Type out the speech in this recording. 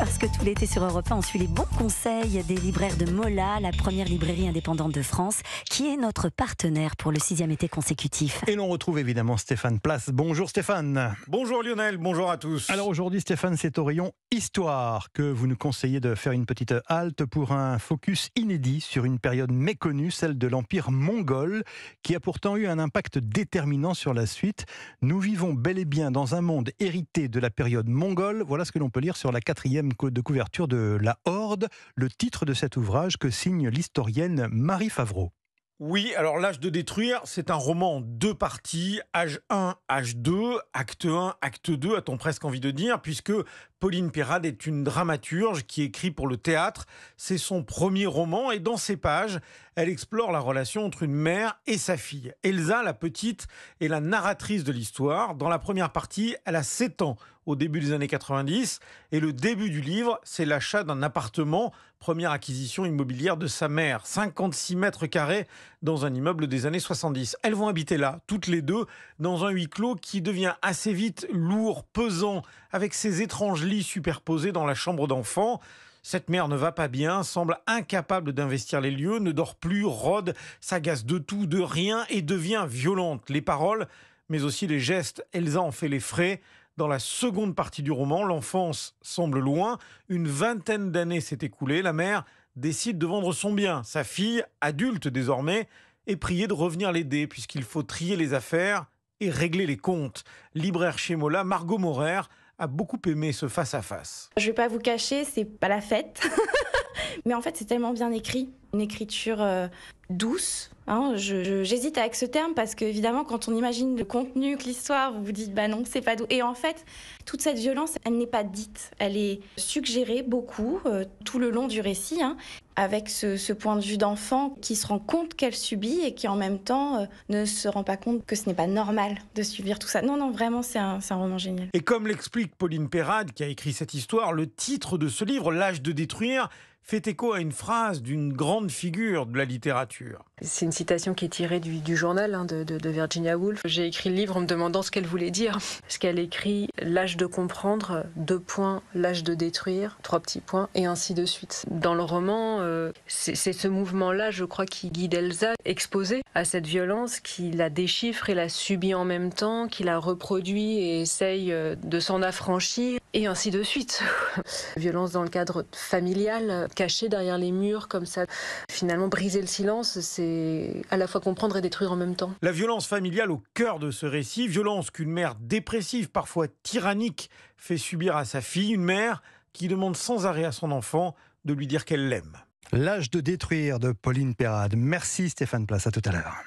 Parce que tout l'été sur Europe 1, on suit les bons conseils des libraires de Mola, la première librairie indépendante de France, qui est notre partenaire pour le 6e été consécutif. Et l'on retrouve évidemment Stéphane Place. Bonjour Stéphane. Bonjour Lionel, bonjour à tous. Alors aujourd'hui Stéphane, c'est au rayon Histoire que vous nous conseillez de faire une petite halte pour un focus inédit sur une période méconnue, celle de l'Empire mongol, qui a pourtant eu un impact déterminant sur la suite. Nous vivons bel et bien dans un monde hérité de la période mongole. Voilà ce que l'on peut lire sur la 4e de couverture de La Horde, le titre de cet ouvrage que signe l'historienne Marie Favreau. Oui, alors L'Âge de détruire, c'est un roman en 2 parties, âge 1, âge 2, acte 1, acte 2, a-t-on presque envie de dire, puisque Pauline Perrade est une dramaturge qui écrit pour le théâtre. C'est son premier roman et dans ces pages, elle explore la relation entre une mère et sa fille. Elsa, la petite, est la narratrice de l'histoire. Dans la première partie, elle a 7 ans au début des années 90 et le début du livre, c'est l'achat d'un appartement, première acquisition immobilière de sa mère, 56 mètres carrés dans un immeuble des années 70. Elles vont habiter là, toutes les deux, dans un huis clos qui devient assez vite lourd, pesant, avec ces étranges lits superposés dans la chambre d'enfant. Cette mère ne va pas bien, semble incapable d'investir les lieux, ne dort plus, rôde, s'agace de tout, de rien et devient violente. Les paroles, mais aussi les gestes, Elsa en fait les frais. Dans la seconde partie du roman, l'enfance semble loin. Une vingtaine d'années s'est écoulée. La mère décide de vendre son bien. Sa fille, adulte désormais, est priée de revenir l'aider puisqu'il faut trier les affaires et régler les comptes. Libraire chez Mola, Margot Morer a beaucoup aimé ce face-à-face. Je vais pas vous cacher, c'est pas la fête. Mais en fait, c'est tellement bien écrit. Une écriture douce. J'hésite avec ce terme parce qu'évidemment, quand on imagine le contenu, que l'histoire, vous vous dites, bah non, c'est pas doux. Et en fait, toute cette violence, elle n'est pas dite. Elle est suggérée beaucoup tout le long du récit, avec ce point de vue d'enfant qui se rend compte qu'elle subit et qui en même temps ne se rend pas compte que ce n'est pas normal de subir tout ça. Non, vraiment, c'est un roman génial. Et comme l'explique Pauline Perrade, qui a écrit cette histoire, le titre de ce livre, L'Âge de détruire, fait écho à une phrase d'une grande figure de la littérature. C'est une citation qui est tirée du journal de Virginia Woolf. J'ai écrit le livre en me demandant ce qu'elle voulait dire. Parce qu'elle écrit « l'âge de comprendre, : l'âge de détruire, : et ainsi de suite ». Dans le roman, c'est ce mouvement-là, je crois, qui guide Elsa, exposée à cette violence, qui la déchiffre et la subit en même temps, qui la reproduit et essaye de s'en affranchir, et ainsi de suite. Violence dans le cadre familial, cachée derrière les murs, comme ça. Finalement, briser le silence, c'est à la fois comprendre et détruire en même temps. La violence familiale au cœur de ce récit, violence qu'une mère dépressive, parfois tyrannique, fait subir à sa fille, une mère qui demande sans arrêt à son enfant de lui dire qu'elle l'aime. L'Âge de détruire de Pauline Perrade. Merci Stéphane Place, à tout à l'heure.